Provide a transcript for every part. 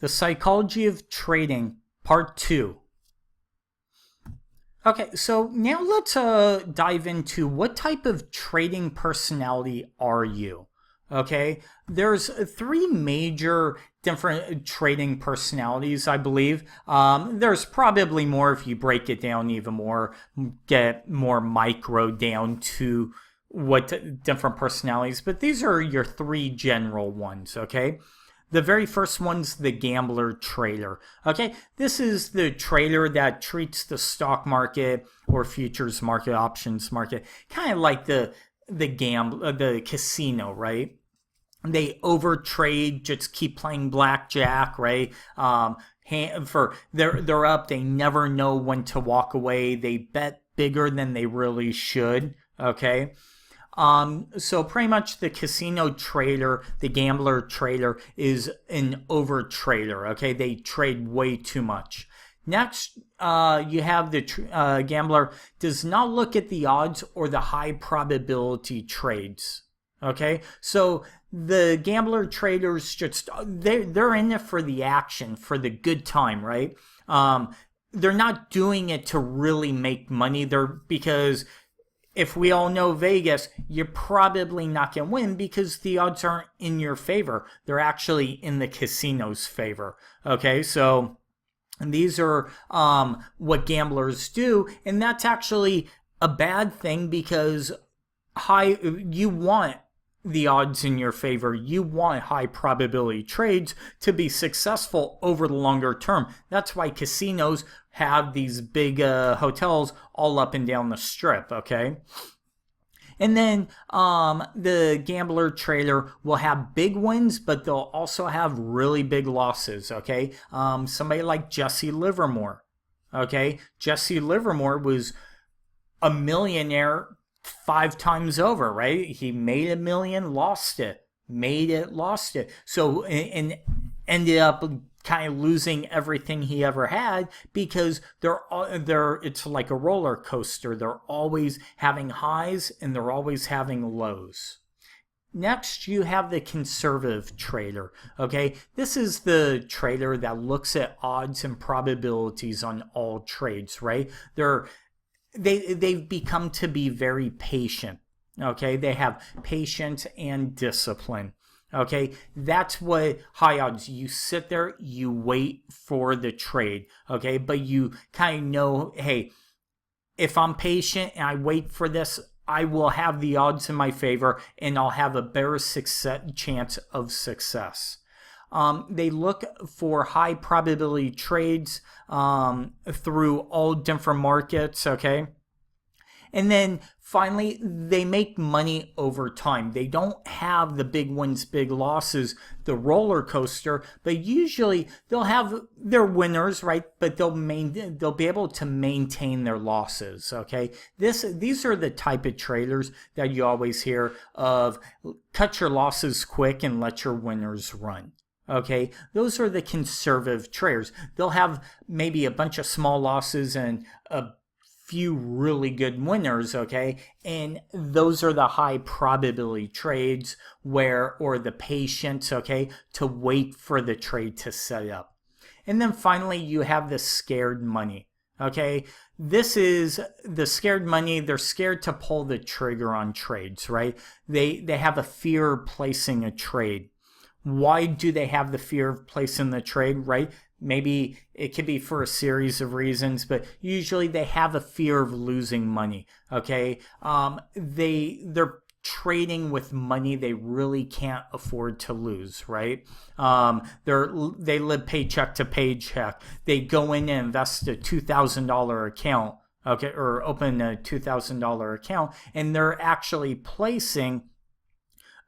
The Psychology of Trading, Part 2. Okay, so now let's dive into what type of trading personality are you? Okay, there's three major different trading personalities, I believe. There's probably more if you break it down even more, get more micro down to what different personalities, but these are your three general ones, okay? The very first one's the gambler trader. Okay, this is the trader that treats the stock market or futures market, options market, kind of like the casino, right? They overtrade, just keep playing blackjack, right? They're up, they never know when to walk away. They bet bigger than they really should. Okay. So pretty much the casino trader, the gambler trader is an over trader. Okay, they trade way too much. Next, you have the gambler does not look at the odds or the high probability trades. Okay, so the gambler traders just they're in it for the action, for the good time, right? They're not doing it to really make money. Because if we all know Vegas, you're probably not going to win because the odds aren't in your favor. They're actually in the casino's favor. Okay, so these are what gamblers do, and that's actually a bad thing because you want the odds in your favor. You want high probability trades to be successful over the longer term. That's why casinos have these big hotels all up and down the strip, okay? And then the gambler trader will have big wins, but they'll also have really big losses, okay? Somebody like Jesse Livermore, okay? Jesse Livermore was a millionaire 5 times over, right? He made $1 million, lost it, lost it. So, and ended up kind of losing everything he ever had because it's like a roller coaster. They're always having highs and they're always having lows. Next, you have the conservative trader, okay? This is the trader that looks at odds and probabilities on all trades, right? They've become to be very patient, okay? They have patience and discipline. Okay, that's what high odds. You sit there, you wait for the trade, okay? But you kind of know, hey, if I'm patient and I wait for this, I will have the odds in my favor and I'll have a better chance of success. They look for high probability trades through all different markets, okay? And then finally, they make money over time. They don't have the big wins, big losses, the roller coaster, but usually they'll have their winners, right? But they'll be able to maintain their losses, okay? These are the type of traders that you always hear of: cut your losses quick and let your winners run. Okay, those are the conservative traders. They'll have maybe a bunch of small losses and a few really good winners, okay? And those are the high probability trades or the patience, okay, to wait for the trade to set up. And then finally, you have the scared money, okay? This is the scared money. They're scared to pull the trigger on trades, right? They have a fear of placing a trade. Why do they have the fear of placing the trade, right? Maybe it could be for a series of reasons, but usually they have a fear of losing money, okay? They're trading with money they really can't afford to lose, right? They live paycheck to paycheck. They go in and invest a $2,000 account, okay, or open a $2,000 account, and they're actually placing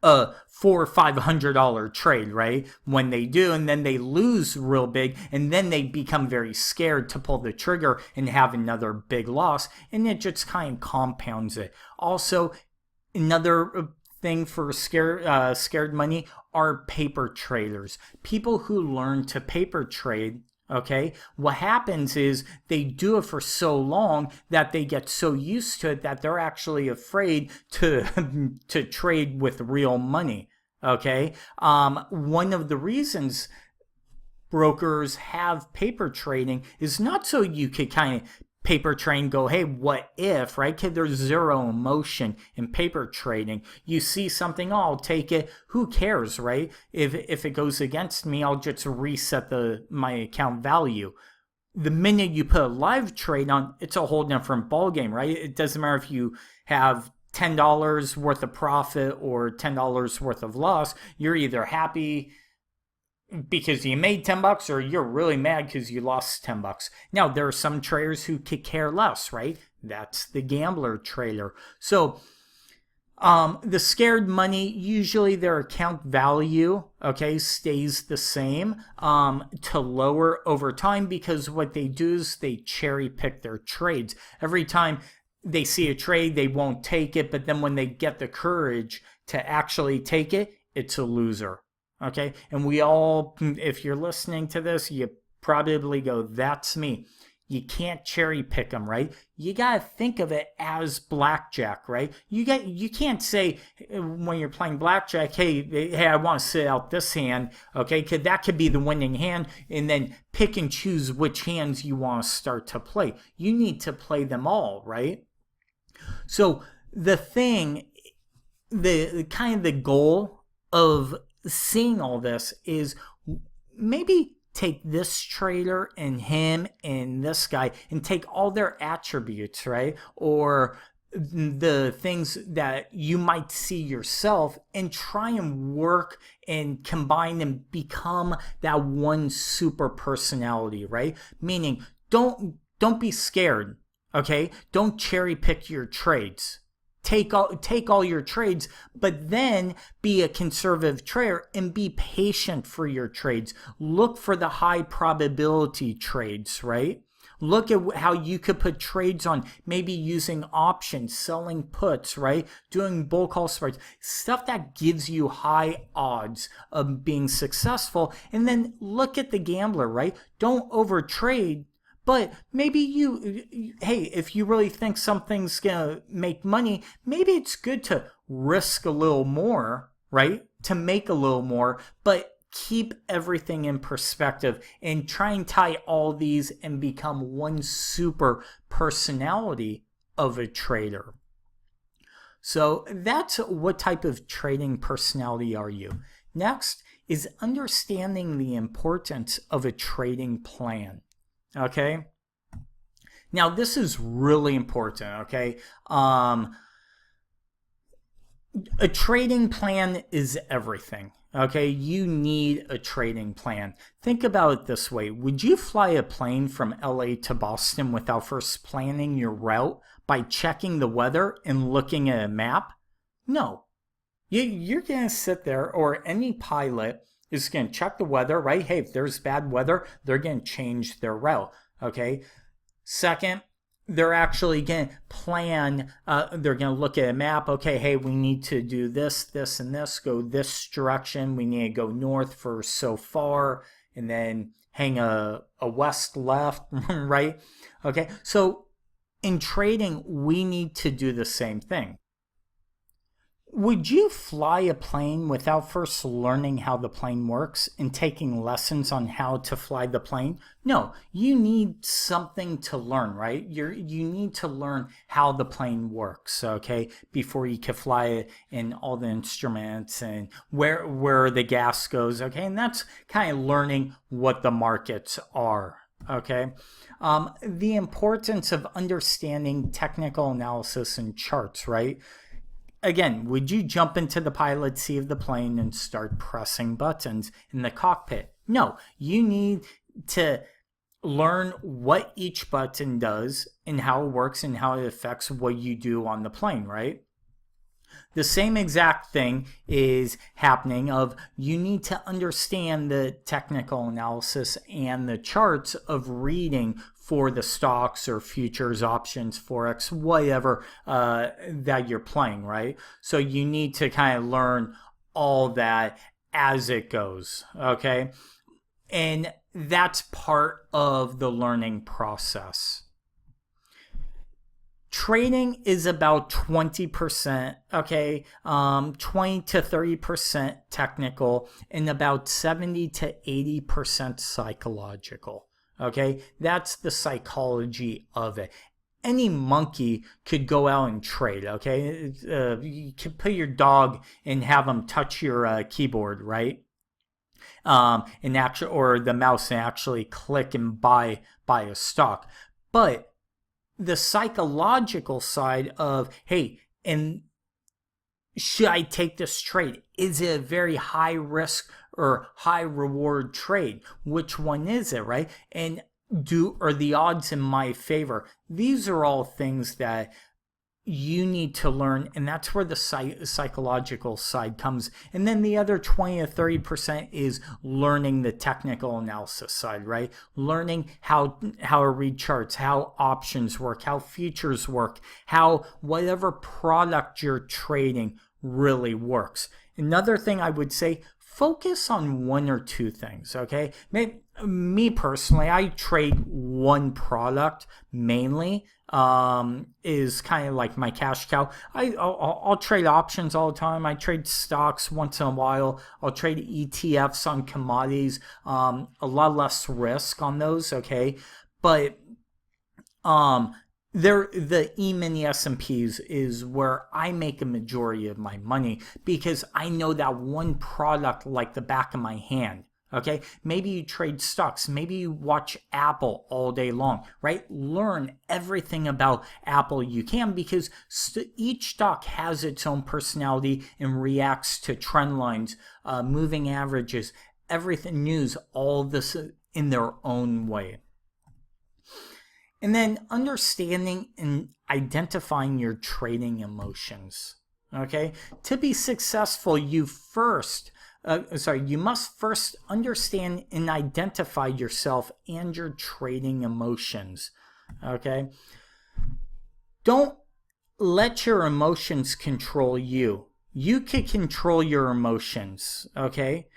a $400 or $500 trade, right? When they do, and then they lose real big, and then they become very scared to pull the trigger and have another big loss, and it just kind of compounds it. Also, another thing for scared money are paper traders, people who learn to paper trade. Okay, what happens is they do it for so long that they get so used to it that they're actually afraid to trade with real money. Okay, one of the reasons brokers have paper trading is not so you could kind of paper trade go, hey, what if, right? Because there's zero emotion in paper trading. You see something, oh, I'll take it. Who cares, right? If it goes against me, I'll just reset my account value. The minute you put a live trade on, it's a whole different ballgame, right? It doesn't matter if you have $10 worth of profit or $10 worth of loss. You're either happy because you made $10 or you're really mad because you lost $10. Now, there are some traders who could care less, right? That's the gambler trader. So the scared money, usually their account value, okay, stays the same to lower over time, because what they do is they cherry pick their trades. Every time they see a trade, they won't take it, but then when they get the courage to actually take it, it's a loser. Okay, and we all, if you're listening to this, you probably go, that's me. You can't cherry pick them, right? You got to think of it as blackjack, right? You can't say when you're playing blackjack, hey, I want to sit out this hand, okay? Because that could be the winning hand, and then pick and choose which hands you want to start to play. You need to play them all, right? So the kind of the goal of seeing all this is maybe take this trader and him and this guy and take all their attributes, right? Or the things that you might see yourself and try and work and combine and become that one super personality, right? Meaning don't be scared, okay? Don't cherry pick your trades. Take all your trades, but then be a conservative trader and be patient for your trades. Look for the high probability trades, right? Look at how you could put trades on, maybe using options, selling puts, right? Doing bull call spreads, stuff that gives you high odds of being successful. And then look at the gambler, right? Don't overtrade. But maybe hey, if you really think something's going to make money, maybe it's good to risk a little more, right? To make a little more, but keep everything in perspective and try and tie all these and become one super personality of a trader. So that's what type of trading personality are you. Next is understanding the importance of a trading plan. Okay. Now this is really important. Okay. A trading plan is everything. Okay. You need a trading plan. Think about it this way. Would you fly a plane from LA to Boston without first planning your route by checking the weather and looking at a map? No. You're going to sit there, or any pilot is going to check the weather, right? Hey, if there's bad weather, they're going to change their route, okay? Second, they're actually going to plan, they're going to look at a map, okay, hey, we need to do this, this, and this, go this direction, we need to go north for so far, and then hang a west left, right? Okay, so in trading, we need to do the same thing. Would you fly a plane without first learning how the plane works and taking lessons on how to fly the plane? No, you need something to learn, right? You need to learn how the plane works, okay, before you can fly it, and all the instruments and where the gas goes, okay? And that's kind of learning what the markets are, okay? The importance of understanding technical analysis and charts, right? Again, would you jump into the pilot seat of the plane and start pressing buttons in the cockpit? No, you need to learn what each button does and how it works and how it affects what you do on the plane, right? The same exact thing is happening of you need to understand the technical analysis and the charts of reading for the stocks or futures, options, Forex, whatever that you're playing, right? So you need to kind of learn all that as it goes, okay? And that's part of the learning process. Trading is about 20%, okay, 20 to 30% technical, and about 70 to 80% psychological, okay? That's the psychology of it. Any monkey could go out and trade, okay? You can put your dog and have him touch your keyboard, right? And actually, or the mouse, and actually click and buy a stock. But the psychological side of, hey, and should I take this trade? Is it a very high risk or high reward trade? Which one is it, right? And are the odds in my favor? These are all things that you need to learn, and that's where the psychological side comes. And then the other 20 to 30% is learning the technical analysis side, right? Learning how to read charts, how options work, how futures work, how whatever product you're trading really works. Another thing I would say, focus on one or two things, okay? Me personally, I trade one product mainly, is kind of like my cash cow. I'll trade options all the time. I trade stocks once in a while. I'll trade ETFs on commodities, a lot less risk on those, okay? But the E-mini S&Ps is where I make a majority of my money, because I know that one product like the back of my hand. Okay, maybe you trade stocks, maybe you watch Apple all day long, right? Learn everything about Apple you can, because each stock has its own personality and reacts to trend lines, moving averages, everything, news, all this in their own way. And then understanding and identifying your trading emotions. Okay, to be successful, you must first understand and identify yourself and your trading emotions. Okay, don't let your emotions control you. You can control your emotions. Okay,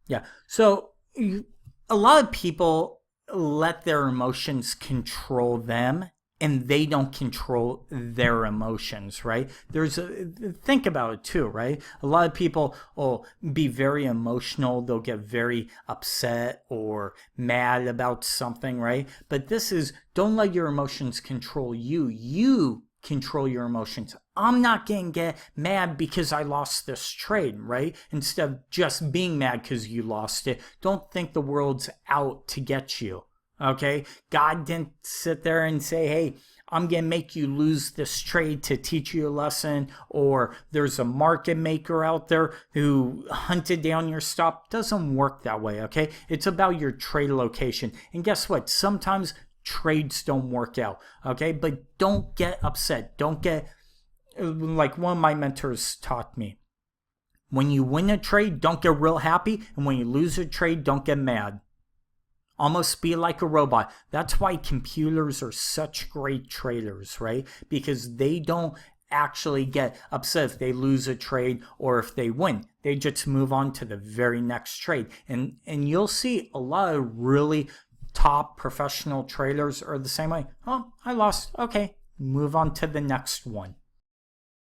yeah. So a lot of people let their emotions control them, and they don't control their emotions, right? Think about it too, right? A lot of people will be very emotional. They'll get very upset or mad about something, right? But don't let your emotions control you. You control your emotions. I'm not going to get mad because I lost this trade, right? Instead of just being mad because you lost it, don't think the world's out to get you. Okay, God didn't sit there and say, hey, I'm going to make you lose this trade to teach you a lesson, or there's a market maker out there who hunted down your stop. Doesn't work that way, okay? It's about your trade location. And guess what? Sometimes trades don't work out, okay? But don't get upset. Don't get, like one of my mentors taught me, when you win a trade, don't get real happy. And when you lose a trade, don't get mad. Almost be like a robot. That's why computers are such great traders, right? Because they don't actually get upset if they lose a trade or if they win. They just move on to the very next trade. And you'll see a lot of really top professional traders are the same way. Oh, I lost. Okay, move on to the next one.